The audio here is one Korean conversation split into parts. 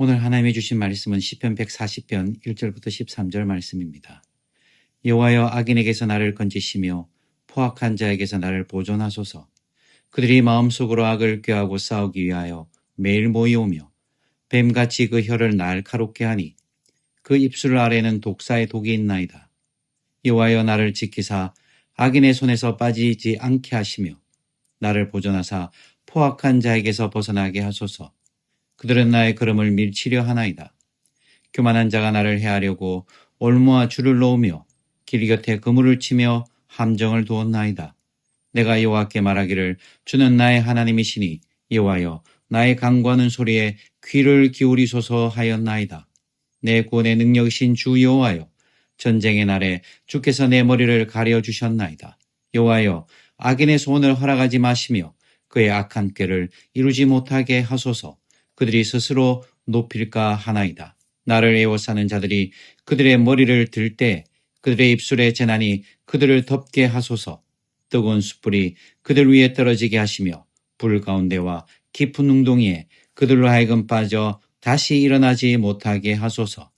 오늘 하나님이 주신 말씀은 시편 140편 1절부터 13절 말씀입니다. 여호와여, 악인에게서 나를 건지시며 포악한 자에게서 나를 보존하소서. 그들이 마음속으로 악을 꾀하고 싸우기 위하여 매일 모이오며 뱀같이 그 혀를 날카롭게 하니 그 입술 아래는 독사의 독이 있나이다. 여호와여, 나를 지키사 악인의 손에서 빠지지 않게 하시며 나를 보존하사 포악한 자에게서 벗어나게 하소서. 그들은 나의 걸음을 밀치려 하나이다. 교만한 자가 나를 해하려고 올무와 줄을 놓으며 길 곁에 그물을 치며 함정을 두었나이다. 내가 여호와께 말하기를 주는 나의 하나님이시니 여호와여, 나의 간구하는 소리에 귀를 기울이소서 하였나이다. 내 구원의 능력이신 주 여호와여, 전쟁의 날에 주께서 내 머리를 가려주셨나이다. 여호와여, 악인의 소원을 허락하지 마시며 그의 악한 꾀를 이루지 못하게 하소서. 그들이 스스로 높일까 하나이다. 나를 애워싸는 자들이 그들의 머리를 들 때 그들의 입술의 재난이 그들을 덮게 하소서. 뜨거운 숯불이 그들 위에 떨어지게 하시며 불 가운데와 깊은 웅덩이에 그들로 하여금 빠져 다시 일어나지 못하게 하소서.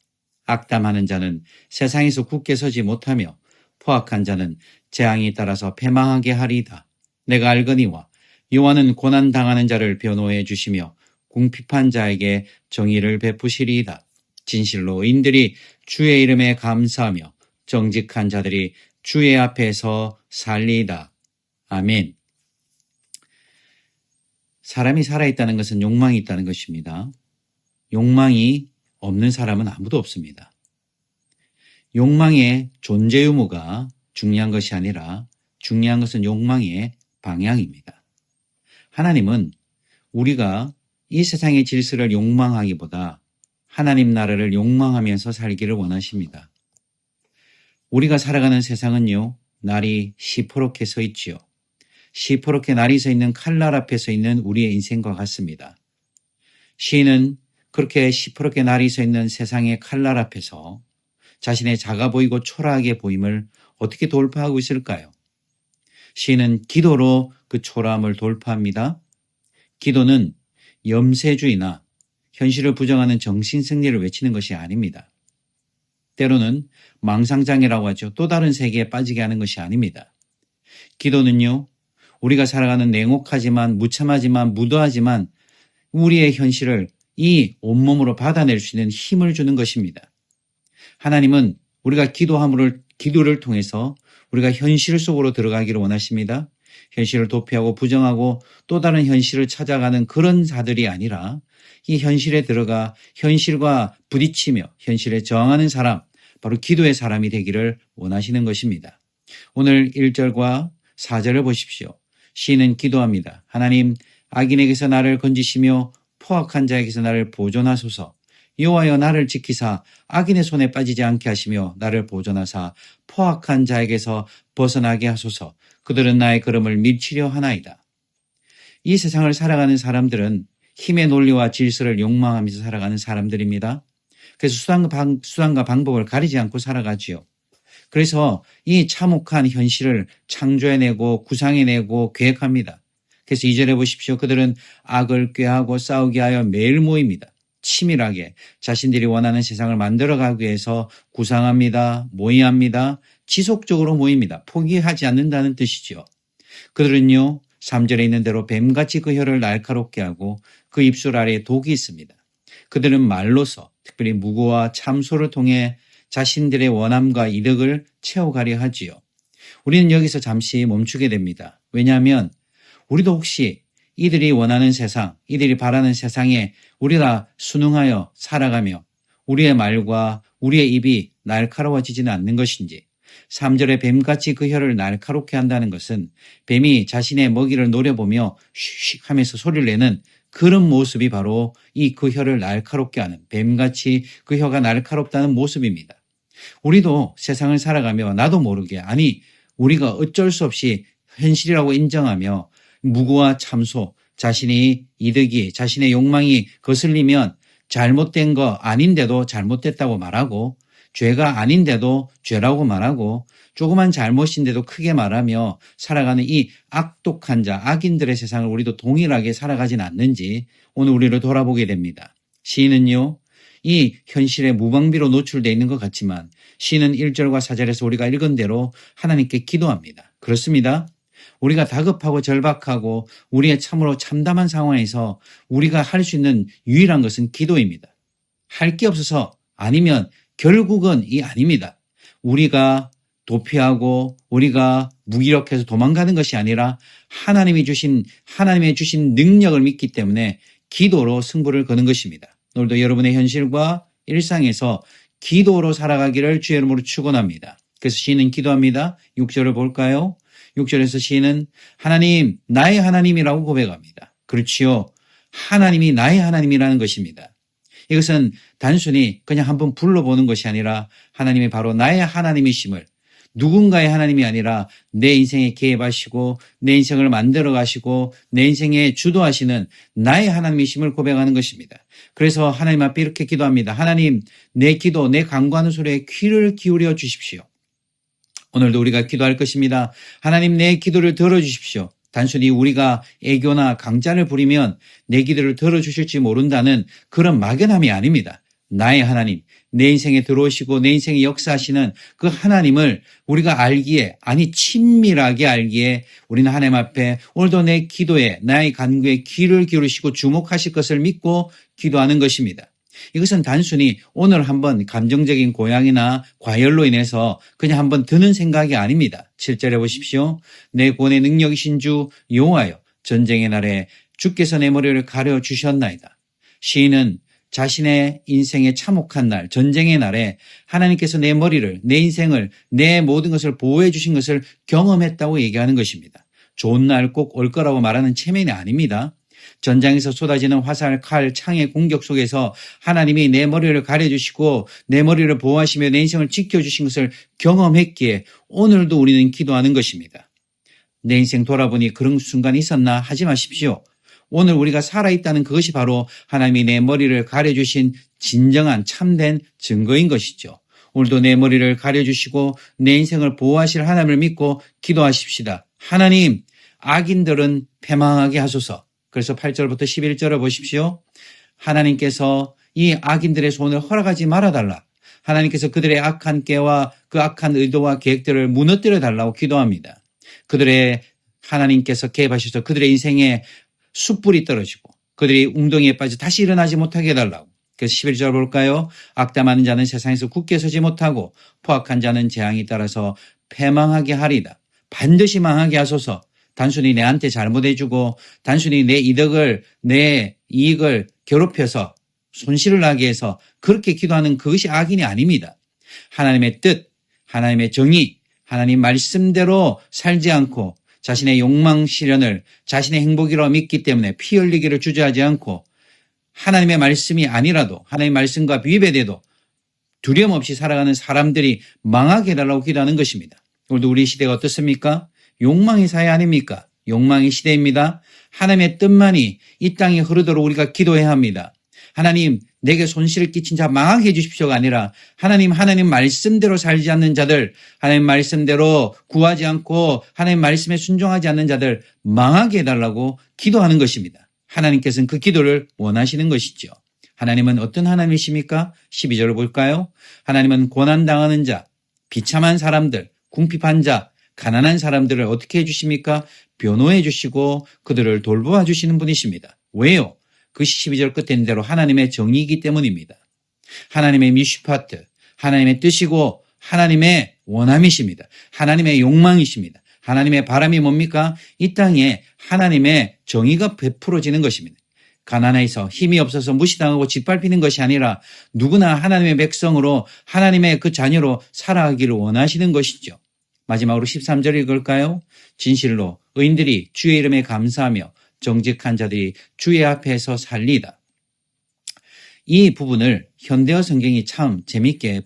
악담하는 자는 세상에서 굳게 서지 못하며 포악한 자는 재앙이 따라서 패망하게 하리이다. 내가 알거니와 여호와는 고난당하는 자를 변호해 주시며 궁핍한 자에게 정의를 베푸시리이다. 진실로 의인들이 주의 이름에 감사하며 정직한 자들이 주의 앞에서 살리이다. 아멘. 사람이 살아있다는 것은 욕망이 있다는 것입니다. 욕망이 없는 사람은 아무도 없습니다. 욕망의 존재 의무가 중요한 것이 아니라 중요한 것은 욕망의 방향입니다. 하나님은 우리가 이 세상의 질서를 욕망하기보다 하나님 나라를 욕망하면서 살기를 원하십니다. 우리가 살아가는 세상은요, 날이 시퍼렇게 서 있지요. 시퍼렇게 날이 서 있는 칼날 앞에 서 있는 우리의 인생과 같습니다. 시인은 그렇게 시퍼렇게 날이 서 있는 세상의 칼날 앞에서 자신의 작아 보이고 초라하게 보임을 어떻게 돌파하고 있을까요? 시인은 기도로 그 초라함을 돌파합니다. 기도는 염세주의나 현실을 부정하는 정신승리를 외치는 것이 아닙니다. 때로는 망상장애라고 하죠. 또 다른 세계에 빠지게 하는 것이 아닙니다. 기도는요, 우리가 살아가는 냉혹하지만 무참하지만 무도하지만 우리의 현실을 이 온몸으로 받아낼 수 있는 힘을 주는 것입니다. 하나님은 우리가 기도를 통해서 우리가 현실 속으로 들어가기를 원하십니다. 현실을 도피하고 부정하고 또 다른 현실을 찾아가는 그런 자들이 아니라 이 현실에 들어가 현실과 부딪히며 현실에 저항하는 사람, 바로 기도의 사람이 되기를 원하시는 것입니다. 오늘 1절과 4절을 보십시오. 시인은 기도합니다. 하나님, 악인에게서 나를 건지시며 포악한 자에게서 나를 보존하소서. 여호와여, 나를 지키사 악인의 손에 빠지지 않게 하시며 나를 보존하사 포악한 자에게서 벗어나게 하소서. 그들은 나의 걸음을 밀치려 하나이다. 이 세상을 살아가는 사람들은 힘의 논리와 질서를 욕망하면서 살아가는 사람들입니다. 그래서 수단과 방법을 가리지 않고 살아가지요. 그래서 이 참혹한 현실을 창조해내고 구상해내고 계획합니다. 그래서 2절에 보십시오. 그들은 악을 꾀하고 싸우게 하여 매일 모입니다. 치밀하게 자신들이 원하는 세상을 만들어가기 위해서 구상합니다. 모의합니다. 지속적으로 모입니다. 포기하지 않는다는 뜻이죠. 그들은요, 3절에 있는 대로 뱀같이 그 혀를 날카롭게 하고 그 입술 아래에 독이 있습니다. 그들은 말로서 특별히 무고와 참소를 통해 자신들의 원함과 이득을 채워가려 하지요. 우리는 여기서 잠시 멈추게 됩니다. 왜냐하면 우리도 혹시 이들이 원하는 세상, 이들이 바라는 세상에 우리가 순응하여 살아가며 우리의 말과 우리의 입이 날카로워지지는 않는 것인지, 3절에 뱀같이 그 혀를 날카롭게 한다는 것은 뱀이 자신의 먹이를 노려보며 슉슉 하면서 소리를 내는 그런 모습이 바로 이 그 혀를 날카롭게 하는, 뱀같이 그 혀가 날카롭다는 모습입니다. 우리도 세상을 살아가며 나도 모르게, 아니 우리가 어쩔 수 없이 현실이라고 인정하며 무고와 참소, 자신의 이득이, 자신의 욕망이 거슬리면 잘못된 거 아닌데도 잘못됐다고 말하고, 죄가 아닌데도 죄라고 말하고, 조그만 잘못인데도 크게 말하며 살아가는 이 악독한 자, 악인들의 세상을 우리도 동일하게 살아가진 않는지 오늘 우리를 돌아보게 됩니다. 시인은요, 이 현실에 무방비로 노출되어 있는 것 같지만 시인은 1절과 4절에서 우리가 읽은 대로 하나님께 기도합니다. 그렇습니다. 우리가 다급하고 절박하고 우리의 참으로 참담한 상황에서 우리가 할 수 있는 유일한 것은 기도입니다. 할 게 없어서 아니면 결국은 이 아닙니다. 우리가 도피하고 우리가 무기력해서 도망가는 것이 아니라 하나님의 주신 능력을 믿기 때문에 기도로 승부를 거는 것입니다. 오늘도 여러분의 현실과 일상에서 기도로 살아가기를 주의 이름으로 축원합니다. 그래서 시인은 기도합니다. 6절을 볼까요? 6절에서 시인은 하나님, 나의 하나님이라고 고백합니다. 그렇지요. 하나님이 나의 하나님이라는 것입니다. 이것은 단순히 그냥 한번 불러보는 것이 아니라 하나님이 바로 나의 하나님이심을, 누군가의 하나님이 아니라 내 인생에 개입하시고 내 인생을 만들어 가시고 내 인생에 주도하시는 나의 하나님이심을 고백하는 것입니다. 그래서 하나님 앞에 이렇게 기도합니다. 하나님, 내 기도, 내 간구하는 소리에 귀를 기울여 주십시오. 오늘도 우리가 기도할 것입니다. 하나님, 내 기도를 들어주십시오. 단순히 우리가 애교나 강짜를 부리면 내 기도를 들어주실지 모른다는 그런 막연함이 아닙니다. 나의 하나님, 내 인생에 들어오시고 내 인생에 역사하시는 그 하나님을 우리가 알기에, 아니 친밀하게 알기에 우리는 하나님 앞에 오늘도 내 기도에, 나의 간구에 귀를 기울이시고 주목하실 것을 믿고 기도하는 것입니다. 이것은 단순히 오늘 한번 감정적인 고향이나 과열로 인해서 그냥 한번 드는 생각이 아닙니다. 7절에 보십시오. 내 구원의 능력이신 주 여호와여, 전쟁의 날에 주께서 내 머리를 가려 주셨나이다. 시인은 자신의 인생의 참혹한 날, 전쟁의 날에 하나님께서 내 머리를, 내 인생을, 내 모든 것을 보호해 주신 것을 경험했다고 얘기하는 것입니다. 좋은 날 꼭 올 거라고 말하는 체면이 아닙니다. 전장에서 쏟아지는 화살, 칼, 창의 공격 속에서 하나님이 내 머리를 가려주시고 내 머리를 보호하시며 내 인생을 지켜주신 것을 경험했기에 오늘도 우리는 기도하는 것입니다. 내 인생 돌아보니 그런 순간이 있었나 하지 마십시오. 오늘 우리가 살아있다는 그것이 바로 하나님이 내 머리를 가려주신 진정한 참된 증거인 것이죠. 오늘도 내 머리를 가려주시고 내 인생을 보호하실 하나님을 믿고 기도하십시다. 하나님, 악인들은 패망하게 하소서. 그래서 8절부터 11절을 보십시오. 하나님께서 이 악인들의 손을 허락하지 말아달라. 하나님께서 그들의 악한 깨와 그 악한 의도와 계획들을 무너뜨려 달라고 기도합니다. 하나님께서 개입하셔서 그들의 인생에 숯불이 떨어지고 그들이 웅덩이에 빠져 다시 일어나지 못하게 해달라고. 그래서 11절 볼까요? 악담하는 자는 세상에서 굳게 서지 못하고 포악한 자는 재앙이 따라서 패망하게 하리다. 반드시 망하게 하소서. 단순히 내한테 잘못해주고 단순히 내 이익을 괴롭혀서 손실을 나게 해서 그렇게 기도하는 그것이 악인이 아닙니다. 하나님의 뜻, 하나님의 정의, 하나님 말씀대로 살지 않고 자신의 욕망 실현을 자신의 행복이라고 믿기 때문에 피 흘리기를 주저하지 않고 하나님의 말씀이 아니라도 하나님의 말씀과 위배돼도 두려움 없이 살아가는 사람들이 망하게 해달라고 기도하는 것입니다. 오늘도 우리 시대가 어떻습니까? 욕망의 사회 아닙니까? 욕망의 시대입니다. 하나님의 뜻만이 이 땅에 흐르도록 우리가 기도해야 합니다. 하나님, 내게 손실을 끼친 자 망하게 해주십시오가 아니라 하나님 말씀대로 살지 않는 자들, 하나님 말씀대로 구하지 않고 하나님 말씀에 순종하지 않는 자들 망하게 해달라고 기도하는 것입니다. 하나님께서는 그 기도를 원하시는 것이죠. 하나님은 어떤 하나님이십니까? 12절을 볼까요? 하나님은 고난당하는 자, 비참한 사람들, 궁핍한 자, 가난한 사람들을 어떻게 해주십니까? 변호해 주시고 그들을 돌보아 주시는 분이십니다. 왜요? 그 12절 끝에 있는 대로 하나님의 정의이기 때문입니다. 하나님의 미슈파트, 하나님의 뜻이고 하나님의 원함이십니다. 하나님의 욕망이십니다. 하나님의 바람이 뭡니까? 이 땅에 하나님의 정의가 베풀어지는 것입니다. 가난해서 힘이 없어서 무시당하고 짓밟히는 것이 아니라 누구나 하나님의 백성으로 하나님의 그 자녀로 살아가기를 원하시는 것이죠. 마지막으로 13절 읽을까요? 진실로 의인들이 주의 이름에 감사하며 정직한 자들이 주의 앞에서 살리다. 이 부분을 현대어 성경이 참 재밌게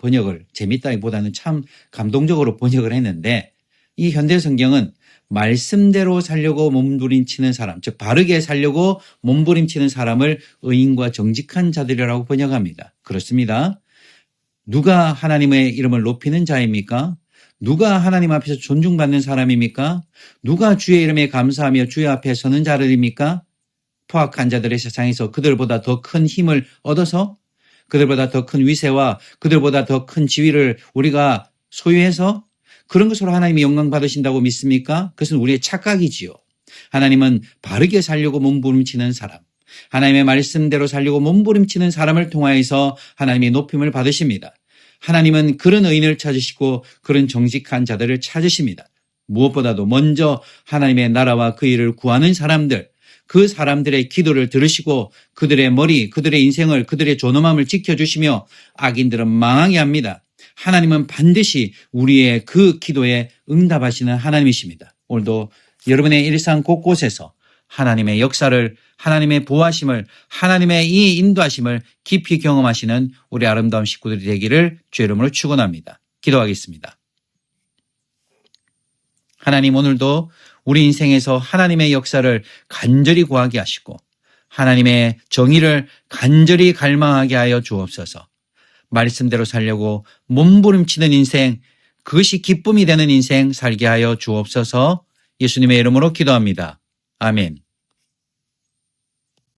재밌다기보다는 참 감동적으로 번역을 했는데 이 현대어 성경은 말씀대로 살려고 몸부림치는 사람, 즉 바르게 살려고 몸부림치는 사람을 의인과 정직한 자들이라고 번역합니다. 그렇습니다. 누가 하나님의 이름을 높이는 자입니까? 누가 하나님 앞에서 존중받는 사람입니까? 누가 주의 이름에 감사하며 주의 앞에 서는 자들입니까? 포악한 자들의 세상에서 그들보다 더 큰 힘을 얻어서 그들보다 더 큰 위세와 그들보다 더 큰 지위를 우리가 소유해서 그런 것으로 하나님이 영광 받으신다고 믿습니까? 그것은 우리의 착각이지요. 하나님은 바르게 살려고 몸부림치는 사람, 하나님의 말씀대로 살려고 몸부림치는 사람을 통하여서 하나님의 높임을 받으십니다. 하나님은 그런 의인을 찾으시고 그런 정직한 자들을 찾으십니다. 무엇보다도 먼저 하나님의 나라와 그 일을 구하는 사람들, 그 사람들의 기도를 들으시고 그들의 머리, 그들의 인생을, 그들의 존엄함을 지켜주시며 악인들은 망하게 합니다. 하나님은 반드시 우리의 그 기도에 응답하시는 하나님이십니다. 오늘도 여러분의 일상 곳곳에서 하나님의 역사를, 하나님의 보호하심을, 하나님의 이 인도하심을 깊이 경험하시는 우리 아름다운 식구들이 되기를 주의 이름으로 축원합니다. 기도하겠습니다. 하나님, 오늘도 우리 인생에서 하나님의 역사를 간절히 구하게 하시고 하나님의 정의를 간절히 갈망하게 하여 주옵소서. 말씀대로 살려고 몸부림치는 인생, 그것이 기쁨이 되는 인생 살게 하여 주옵소서. 예수님의 이름으로 기도합니다. 아멘.